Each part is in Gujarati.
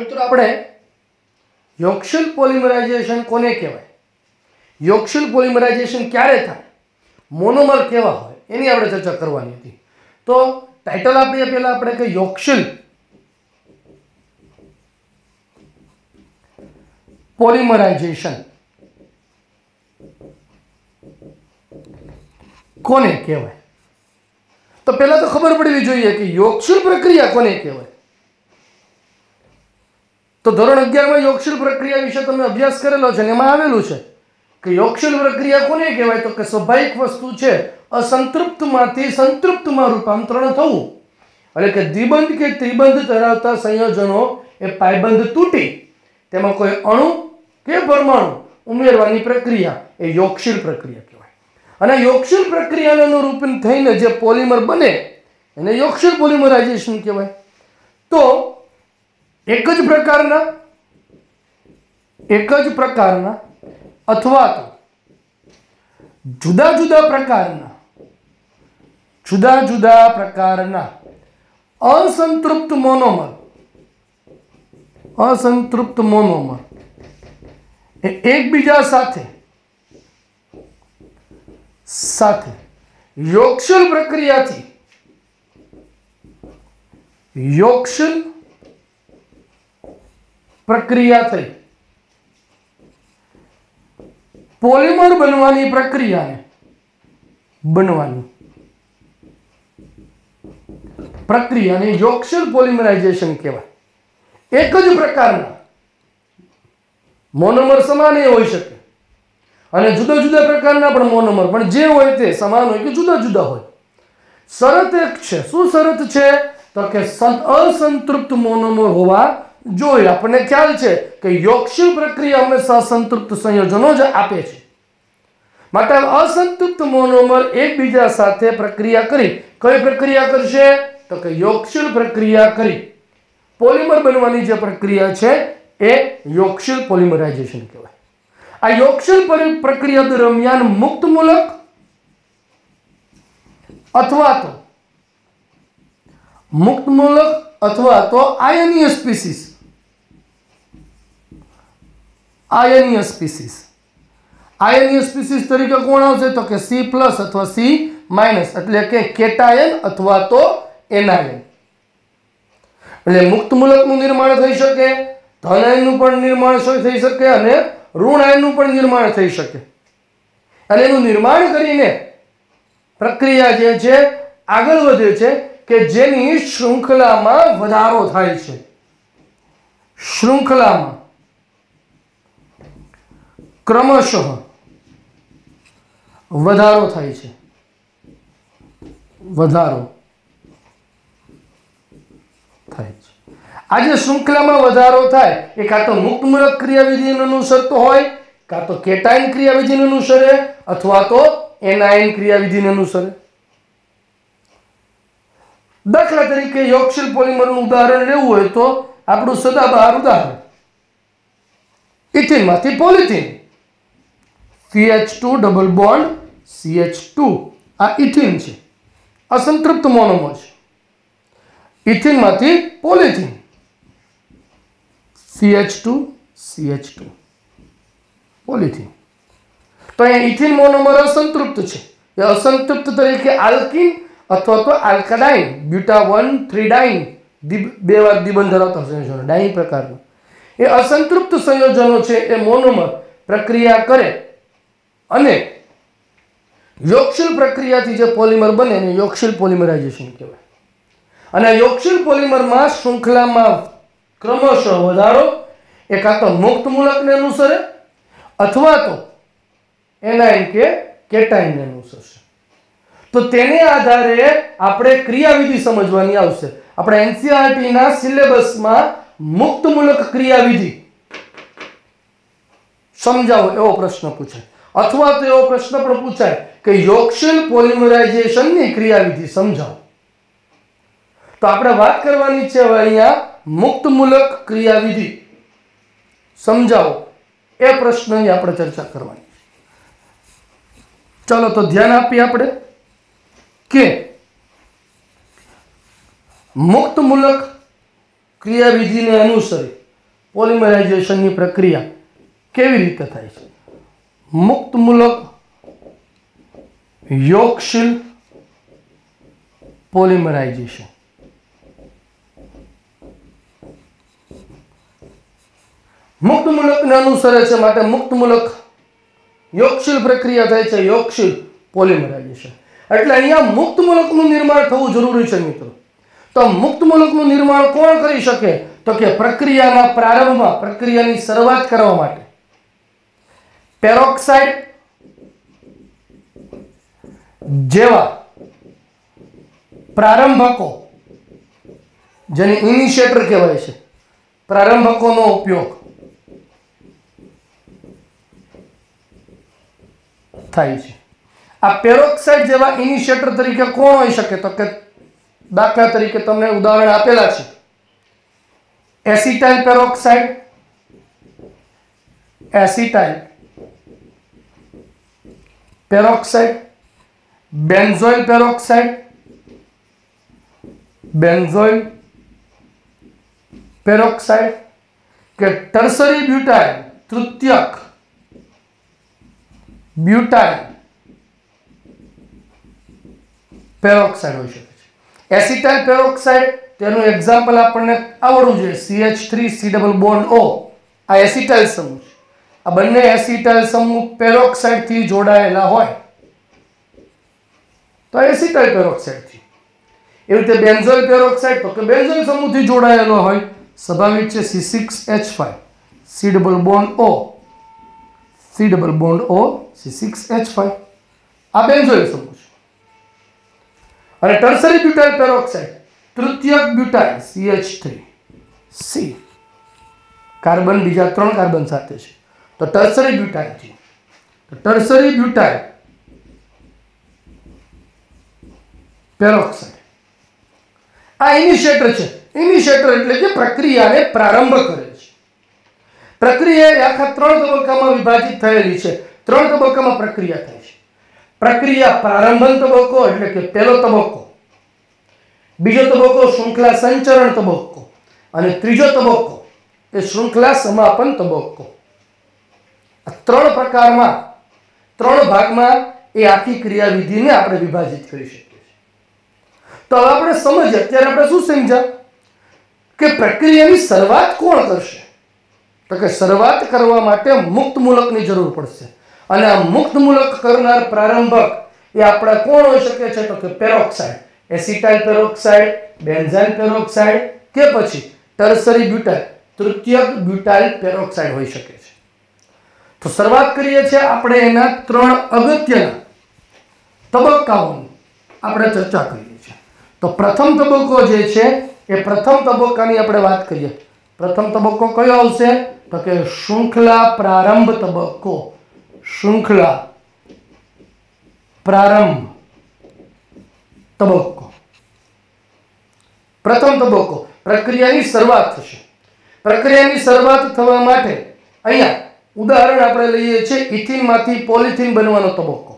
मित्रों આપણે યોગશીલ પોલિમરાઇઝેશન કોને કહેવાય, યોગશીલ પોલિમરાઇઝેશન ક્યારે થાય, મોનોમર કેવા હોય એની આપણે ચર્ચા કરવાની હતી। તો ટાઇટલ આપીએ પહેલા આપણે કે યોગશીલ પોલિમરાઇઝેશન કોને કહેવાય। તો પહેલા તો ખબર પડવી જોઈએ કે યોગશીલ પ્રક્રિયા કોને કહેવાય। तो ધોરણ 11 માં યોગશીલ પ્રક્રિયા વિશે તમે અભ્યાસ કરેલો છે ને એમાં આવેલું છે કે યોગશીલ પ્રક્રિયા કોને કહેવાય તો કે સ્વાભાવિક વસ્તુ છે અસંતૃપ્તમાંથી સંતૃપ્તમાં રૂપાંતરણ થવું, એટલે કે દ્વિબંધ કે ત્રિબંધ ધરાવતા સંયોજનો એ પાયબંધ તૂટી તેમાં કોઈ અણુ કે પરમાણુ ઉમેરવાની પ્રક્રિયા એ યોગશીલ પ્રક્રિયા કહેવાય। અને યોગશીલ પ્રક્રિયાને અનુરૂપ થઈને જે પોલિમર બને એને યોગશીલ પોલિમરાઇઝેશન કહેવાય। તો एक ज प्रकारना अथवा तो जुदा जुदा प्रकारना असंतृप्त मोनोमर एक बीजा साथे योगशील प्रक्रिया थी योगशील प्रक्रिया थई पॉलीमर बनवानी प्रक्रिया ने योगशील पॉलीमराइजेशन कहेवाय। एक ज प्रकारना मोनोमर समान होई शके अने जुदा जुदा प्रकारना पण मोनोमर पण जे होय ते समान होय के जुदा जुदा होय। शरत एक छे, शुं शरत छे तो के असंतृप्त मोनोमर होवा જોઈએ। આપણને ખ્યાલ છે કે યોગશીલ પ્રક્રિયા હંમેશા સંતૃપ્ત સંયોજનો જ આપે છે, માટે અસંતૃપ્ત મોનોમર એકબીજા સાથે પ્રક્રિયા કરી કઈ પ્રક્રિયા કરશે તો કે યોગશીલ પ્રક્રિયા કરી પોલિમર બનવાની જે પ્રક્રિયા છે એ યોગશીલ પોલિમરાઇઝેશન કહેવાય। આ યોગશીલ પ્રક્રિયા દરમિયાન મુક્ત મૂલક અથવા તો આયનીય स्पीसीज तरीके कोण आवशे तो के C+ अथवा C- એટલે કે કેટાયન અથવા તો એનાયન। એટલે મુક્ત મૂલકનું નિર્માણ થઈ શકે, ધન આયનનું પણ નિર્માણ થઈ શકે અને ઋણ આયનનું પણ નિર્માણ થઈ શકે। અને એનું નિર્માણ કરીને પ્રક્રિયા જે છે આગળ વધે છે કે જેની શૃંખલામાં વધારો થાય છે, શૃંખલામાં क्रमशः વધારો થાય છે, आ जे श्रृंखलामां વધારો થાય એ કાં તો મુક્ત મૂલક ક્રિયાવિધિને અનુસરતો હોય, કાં તો કેટાયન ક્રિયાવિધિને અનુસરે અથવા તો એનાયન ક્રિયાવિધિને અનુસરે। દાખલા તરીકે યોગશીલ પોલિમરનું ઉદાહરણ લેવું હોય તો આપણું સદાબહાર ઉદાહરણ ઇથિન માંથી polythene CH2 double bond CH2 आ इथिन छे, असंतृप्त मोनोमर छे। इथिन मांथी पोलिथीन CH2 पोलिथीन। तो अहीं इथिन मोनोमर असंतृप्त छे, ए असंतृप्त तरीके आल्कीन अथवा तो आल्काडाइन ब्यूटा 1,3 डाइन बे વાર દ્વિબંધ ધરાવતા સંયોજનો ડાइन પ્રકારનું એ असंतृप्त संयोजनो छे ए मोनोमर प्रक्रिया करे અને યોગશીલ પ્રક્રિયાથી જે પોલિમર બને એને યોગશીલ પોલિમરાઇઝેશન કહેવાય। અને યોગશીલ પોલિમરમાં શૃંખલામાં ક્રમશઃ વધારો એ કાં તો મુક્ત મૂલકને અનુસરે અથવા તો એનાયન કે કેટાયનને અનુસરશે। તો તેને આધારે આપણે ક્રિયાવિધિ સમજવાની આવશે। આપણે એનસીઈઆરટી ના સિલેબસમાં મુક્ત મૂલક ક્રિયાવિધિ સમજાવો એવો પ્રશ્ન પૂછાય, अथवा तो एवो प्रश्न पण पूछाय कि योगशील पोलिमराइजेशन नी क्रियाविधि समझाओ। तो आपणे बात करवानी छे अहींया मुक्त मूलक क्रियाविधि समझाओ ए प्रश्ननी आपणे चर्चा करवानी। चलो तो ध्यान आपीए आपणे के मुक्त मूलक क्रियाविधि ने अनुसरी પોલિમરાઇઝેશનની પ્રક્રિયા કેવી રીતે થાય છે? મુક્તમૂલક યોગશીલ પોલિમરાઇઝેશન. મુક્તમૂલકને અનુસરે છે માટે મુક્તમૂલક યોગશીલ પ્રક્રિયા થાય છે, યોગશીલ પોલિમરાઇઝેશન. એટલે અહીંયા મુક્તમૂલકનું નિર્માણ થવું જરૂરી છે મિત્રો. તો મુક્તમૂલકનું નિર્માણ કોણ કરી શકે? તો કે પ્રક્રિયાના પ્રારંભમાં, પ્રક્રિયાની શરૂઆત કરવા માટે પેરોક્સાઇડ જેવા પ્રારંભકો, જેને ઇનિશિએટર કહેવાય છે, પ્રારંભકોનો ઉપયોગ થાય છે. આ પેરોક્સાઇડ જેવા ઇનિશિએટર તરીકે કોણ હોઈ શકે? તો કે દાખલા તરીકે તમને ઉદાહરણ આપેલા છે. Acetyl peroxide, acetyl peroxide, benzoyl peroxide, benzoyl peroxide કે ટર્સરી બ્યુટાઇલ, તૃતીયક બ્યુટાઇલ પેરોક્સાઇડ હોઈ શકે છે. એસિટાઇલ પેરોક્સાઇડ, તેનું એક્ઝામ્પલ આપણને આવડવું જોઈએ. CH3 C double bond O, આ એસિટાઇલ સમૂહ છે. આ બંને એસિટાઇલ સમૂહ પેરોક્સાઇડ થી જોડાયેલા હોય તો એસિટાઇલ પેરોક્સાઇડ થી. એવી રીતે બેન્ઝોઇલ પેરોક્સાઇડ, તો કે બેન્ઝોઇલ સમૂહથી જોડાયેલો હોય, સ્વાભાવિક છે. C6H5 C double bond O, C double bond O, C6H5, આ બેન્ઝોઇલ સમૂહ છે. અને ટર્સરી બ્યુટાઇલ પેરોક્સાઇડ, તૃતીયક બ્યુટાઇલ CH3C, કાર્બન બીજા 3 કાર્બન સાથે છે, તો ટર્સરી બ્યુટાઇલ છે. તો ટર્સરી બ્યુટાઇલ પેરોક્સાઇડ આ ઇનિશિએટર છે. ઇનિશિએટર એટલે કે પ્રક્રિયાને પ્રારંભ કરે છે. પ્રક્રિયા આખા 3 તબક્કામાં વિભાજિત થયેલી છે. 3 તબક્કામાં પ્રક્રિયા થાય છે. પ્રક્રિયા પ્રારંભન તબક્કો એટલે કે પહેલો તબક્કો, બીજો તબક્કો શૃંખલા સંચરણ તબક્કો, અને ત્રીજો તબક્કો એ શૃંખલા સમાપન તબક્કો. આ 3 પ્રકારમાં, 3 ભાગમાં એ આખી ક્રિયાવિધિને આપણે વિભાજિત કરી શકીએ છીએ. તો હવે આપણે સમજીએ, અત્યારે આપણે શું સમજ્યા કે પ્રક્રિયાની શરૂઆત કોણ કરશે? તો કે શરૂઆત કરવા માટે મુક્તમૂલકની જરૂર પડશે. અને આ મુક્તમૂલક કરનાર પ્રારંભક એ આપણા કોણ હોઈ શકે છે? તો કે peroxide, acetyl peroxide, benzyl peroxide કે પછી ટર્સરી બ્યુટાઇલ, તૃતીયક બ્યુટાઇલ પેરોક્સાઇડ હોઈ શકે છે. તો શરૂઆત કરીએ છીએ આપણે એના 3 અગત્યના તબક્કાઓની આપણે ચર્ચા કરીએ છીએ. તો પ્રથમ તબક્કો જે છે એ પ્રથમ તબક્કાની આપણે વાત કરીએ. પ્રથમ તબક્કો કયો આવશે? તો કે શૃંખલા પ્રારંભ તબક્કો. શૃંખલા પ્રારંભ તબક્કો. પ્રથમ તબક્કો, પ્રક્રિયાની શરૂઆત થશે. પ્રક્રિયાની શરૂઆત થવા માટે અહીંયા ઉદાહરણ આપણે લઈએ છીએ ઇથિનમાંથી પોલિથીન બનવાનો તબક્કો.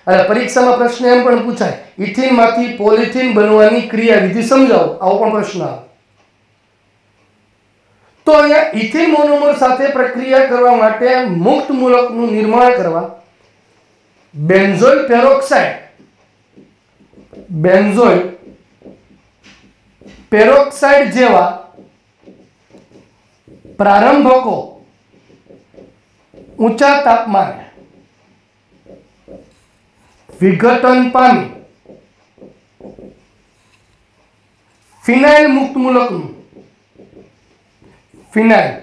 અને પરીક્ષામાં પ્રશ્ન એમ પણ પૂછાય, ઇથિનમાંથી પોલિથીન બનવાની ક્રિયાવિધિ સમજાવો, આવો પણ પ્રશ્ન આવે. તો અહીંયા ઇથિન મોનોમર સાથે પ્રક્રિયા કરવા માટે મુક્ત મૂલકનું નિર્માણ કરવા બેન્ઝોઇલ પેરોક્સાઇડ, બેન્ઝોઇલ પેરોક્સાઇડ જેવા પ્રારંભકો ઊંચા તાપમાને વિઘટન પામી ફિનાઇલ મુક્ત મૂલકનું, ફિનાઇલ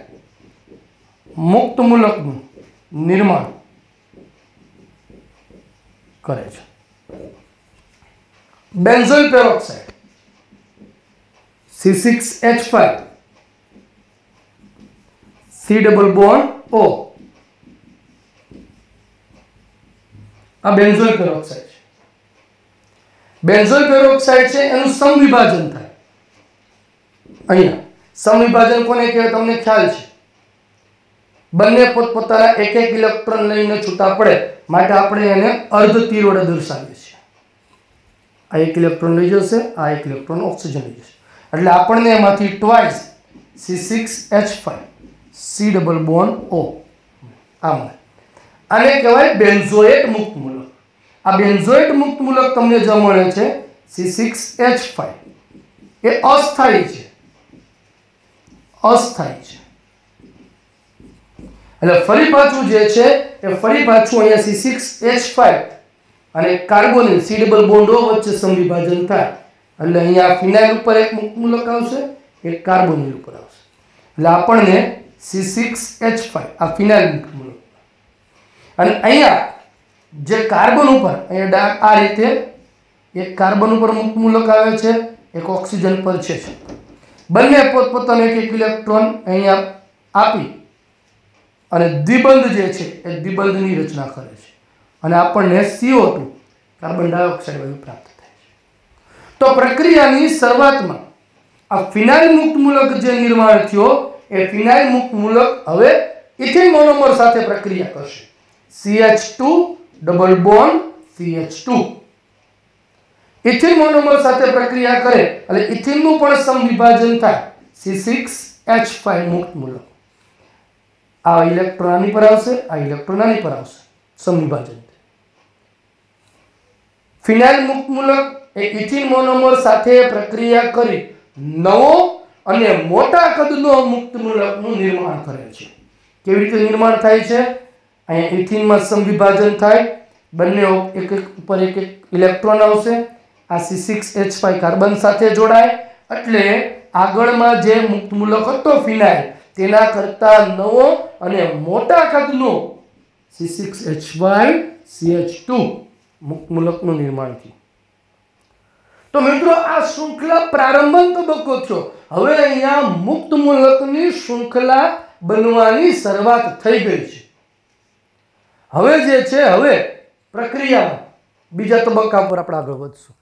મુક્ત મૂલકનું નિર્માણ કરે છે. Benzoyl peroxide C6H5 C double bond O, આ બેન્ઝોઇલ પેરોક્સાઇડ છે. બેન્ઝોઇલ પેરોક્સાઇડ છે એનું સમવિભાજન થાય. અહીંયા સમવિભાજન કોને કહેવાય તમને ખ્યાલ છે? બંને પોતપોતાના એક ઇલેક્ટ્રોન લઈને છૂટા પડે માટે આપણે એને અર્ધ તીર વડે દર્શાવીએ છીએ. આ એક ઇલેક્ટ્રોન લઈ જશે, આ એક ઇલેક્ટ્રોન ઓક્સિજન લઈ જશે, એટલે આપણને એમાંથી twice C6H5 C double bond O આમ આને કહેવાય બેન્ઝોએટ મુક્ત મૂલક આ બેન્ઝોએટ મુક્ત મૂલક તમને જો મળે છે C6H5 એ અસ્થાયી છે એટલે ફરી પાછું જે છે એ ફરી પાછું અહીંયા C6H5 અને carbonyl C double bond O વચ્ચે સમવિભાજન થાય એટલે અહીંયા ફિનાઇલ ઉપર એક મુક્ત મૂલક આવશે એક કાર્બોનિલ ઉપર આવશે એટલે આપણને C6H5 આ ફિનાઇલ મુક્ત મૂલક અને અહીંયા જે કાર્બન ઉપર અહીંયા આ રીતે એક કાર્બન ઉપર મુક્ત મૂલક આવે છે એક ઓક્સિજન પર છે બંને પોતપોતાનો એક ઇલેક્ટ્રોન અહીંયા આપી અને દ્વિબંધ જે છે એ દ્વિબંધની રચના કરે છે અને આપણને CO2 કાર્બન ડાયોક્સાઇડ વાયુ પ્રાપ્ત થાય છે તો પ્રક્રિયાની શરૂઆતમાં આ ફિનાઇલ મુક્ત મૂલક જે નિર્માણ થયો એ ફિનાઇલ મુક્ત મૂલક હવે ઇથિન મોનોમર સાથે પ્રક્રિયા કરશે CH2 double bond CH2 ethene monomer સાથે પ્રક્રિયા કરે એટલે ઇથિનનું પણ સમવિભાજન થાય C6H5 મુક્ત મૂલક આ ઇલેક્ટ્રોન આની પર આવશે આ ઇલેક્ટ્રોન આની પર આવશે સમવિભાજન ફિનાઇલ મુક્ત મૂલક એ ઇથિન મોનોમર સાથે પ્રક્રિયા કરી નવો અને મોટા કદનો મુક્ત મૂલકનું નિર્માણ કરે છે કેવી રીતે નિર્માણ થાય છે અહીંયા ઇથિનમાં સમવિભાજન થાય બંને એક ઉપર એક ઇલેક્ટ્રોન આવશે આ C6H5 કાર્બન સાથે જોડાય એટલે આગળમાં જે મુક્ત મૂલક હતો ફિનાઇલ તેના કરતા નવો અને મોટા કદનો C6H5CH2 મુક્ત મૂલકનું નિર્માણ થયું તો મિત્રો આ શૃંખલા પ્રારંભન તબક્કો થયો હવે અહીંયા મુક્ત મૂલકની શૃંખલા બનવાની શરૂઆત થઈ ગઈ છે હવે જે છે હવે પ્રક્રિયામાં બીજા તબક્કા પર આપણે આગળ વધશું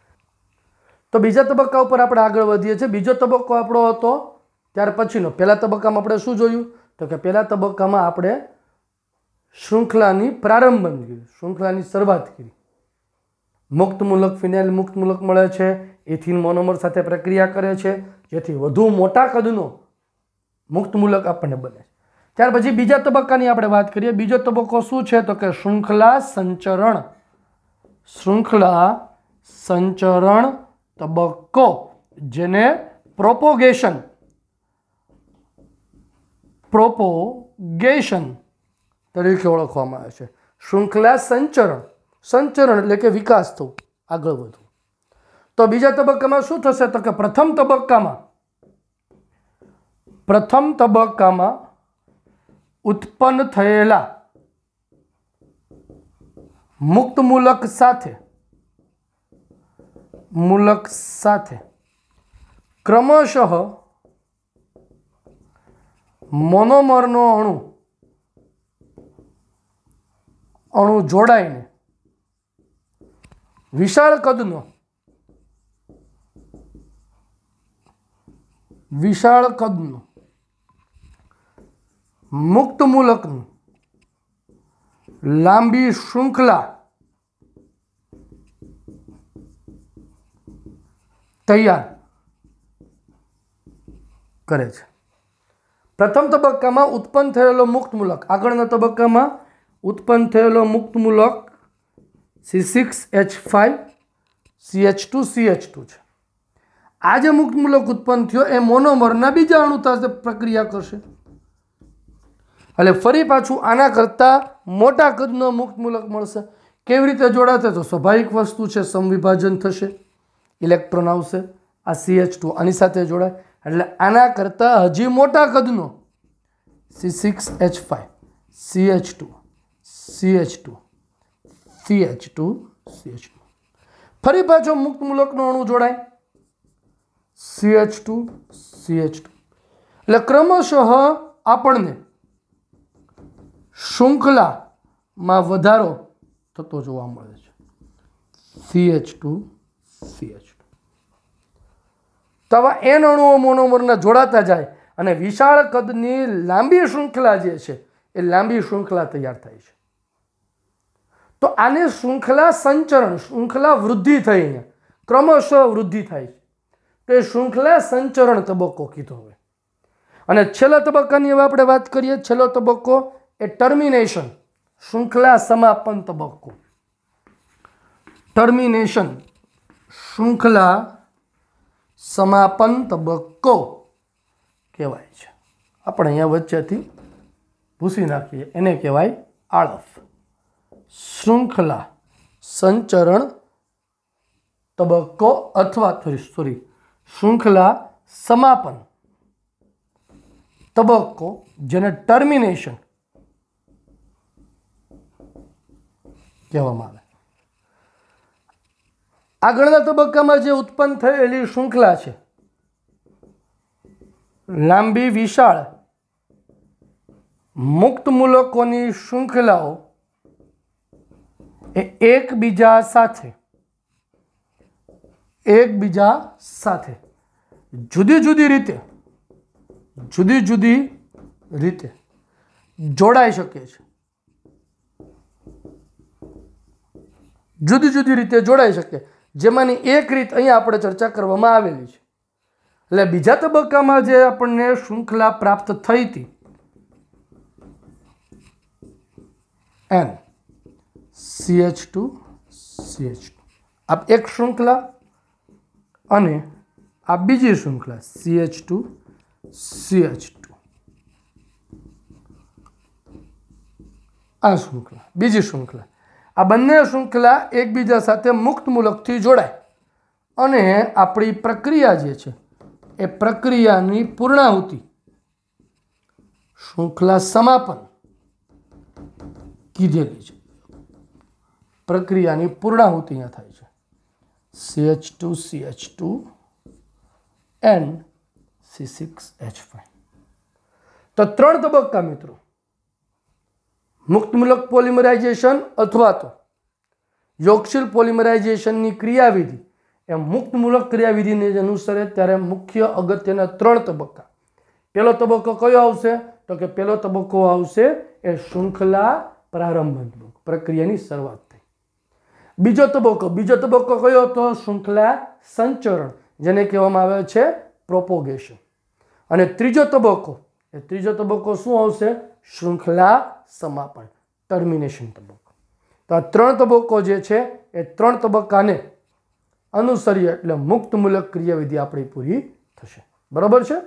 તો બીજા તબક્કા ઉપર આપણે આગળ વધીએ છીએ બીજો તબક્કો આપણો હતો ત્યાર પછીનો પહેલા તબક્કામાં આપણે શું જોયું તો કે પહેલા તબક્કામાં આપણે શૃંખલાની પ્રારંભન કર્યું શૃંખલાની શરૂઆત કરી મુક્ત મૂલક ફિનાઇલ મુક્ત મૂલક મળે છે ઇથિન મોનોમર સાથે પ્રક્રિયા કરે છે જેથી વધુ મોટા કદનો મુક્ત મૂલક આપણને બને છે ત્યાર પછી બીજા તબક્કાની આપણે વાત કરીએ બીજો તબક્કો શું છે તો કે શૃંખલા સંચરણ તબક્કો જેને પ્રોપોગેશન તરીકે ઓળખવામાં આવે છે શૃંખલા સંચરણ એટલે કે વિકાસ થવું આગળ વધવું તો બીજા તબક્કામાં શું થશે તો કે પ્રથમ તબક્કામાં ઉત્પન્ન થયેલા મુક્ત મૂલક સાથે ક્રમશઃ મોનોમરનો અણુ જોડાઈને વિશાળ કદનો મુક્ત મૂલકની લાંબી શૃંખલા તૈયાર કરે છે પ્રથમ તબક્કામાં ઉત્પન્ન થયેલો મુક્ત મૂલક આગળના તબક્કામાં ઉત્પન્ન થયેલો મુક્ત મૂલક C6H5 CH2 CH2 છે આ જે મુક્ત મૂલક ઉત્પન્ન થયો એ મોનોમરના બીજા અણુ સાથે પ્રક્રિયા કરશે એટલે ફરી પાછું આના કરતાં મોટા કદનો મુક્ત મૂલક મળશે કેવી રીતે જોડાશે તો સ્વાભાવિક વસ્તુ છે સમવિભાજન થશે ઇલેક્ટ્રોન આવશે આ CH2 આની સાથે જોડાય એટલે આના કરતાં હજી મોટા કદનો C6H5 CH2 CH2 CH2 CH2 ફરી પાછો મુક્ત મૂલકનો અણુ જોડાય CH2 CH2 એટલે ક્રમશઃ આપણને શૃંખલામાં વધારો થતો જોવા મળે છે CH2 CH2 તો આવા n અણુઓ મોનોમરના જોડાતા જાય અને વિશાળ કદની લાંબી શૃંખલા જે છે એ લાંબી શૃંખલા તૈયાર થાય છે તો આને શૃંખલા સંચરણ શૃંખલા વૃદ્ધિ થઈ અહીંયા ક્રમશઃ વૃદ્ધિ થાય છે તો એ શૃંખલા સંચરણ તબક્કો કીધો હવે અને છેલ્લા તબક્કાની હવે આપણે વાત કરીએ. છેલ્લો તબક્કો એ ટર્મિનેશન, શૃંખલા સમાપન તબક્કો. ટર્મિનેશન, શૃંખલા સમાપન તબક્કો કહેવાય છે. આપણે અહીંયા વચ્ચેથી ભૂસી નાખીએ, એને કહેવાય આળફ. શૃંખલા સંચરણ તબક્કો અથવા શૃંખલા સમાપન તબક્કો, જેને ટર્મિનેશન કહેવામાં આવે. આગળના તબક્કામાં જે ઉત્પન્ન થયેલી શૃંખલા છે, લાંબી વિશાળ મુક્ત મૂલકોની શૃંખલાઓ એ એકબીજા સાથે જુદી જુદી રીતે જોડાઈ શકે છે. જુદી જુદી રીતે જોડાઈ શકે, જેમાંની એક રીત અહીંયા આપણે ચર્ચા કરવામાં આવેલી છે. એટલે બીજા તબક્કામાં જે આપણને શૃંખલા પ્રાપ્ત થઈ હતી, N CH2 આ એક શૃંખલા અને આ બીજી શૃંખલા CH2 આ શૃંખલા, બીજી શૃંખલા, આ બંને શૃંખલા એકબીજા સાથે મુક્ત મૂલકથી જોડાય અને આપણી પ્રક્રિયા જે છે એ પ્રક્રિયાની પૂર્ણાહુતિ, શૃંખલા સમાપન કીધેલી છે. પ્રક્રિયાની પૂર્ણાહુતિ અહીંયા થાય છે. CH2 N C6H5. તો 3 તબક્કા મિત્રો, મુક્ત મૂલક પોલિમરાઇઝેશન અથવા તો યોગશીલ પોલિમરાઇઝેશનની ક્રિયાવિધિ એ મુક્ત મૂલક ક્રિયાવિધિને અનુસરે ત્યારે મુખ્ય અગત્યના 3 તબક્કા. પહેલો તબક્કો કયો આવશે? તો કે પહેલો તબક્કો આવશે એ શૃંખલા પ્રારંભન તબક્કો, પ્રક્રિયાની શરૂઆત થઈ. બીજો તબક્કો કયો હતો? શૃંખલા સંચરણ, જેને કહેવામાં આવે છે પ્રોપોગેશન. અને ત્રીજો તબક્કો શું આવશે? શૃંખલા સમાપન, ટર્મિનેશન તબક્કો. તો આ 3 તબક્કો જે છે એ 3 તબક્કાને અનુસરીએ એટલે મુક્ત મૂલક ક્રિયાવિધિ આપણી પૂરી થશે. બરાબર છે?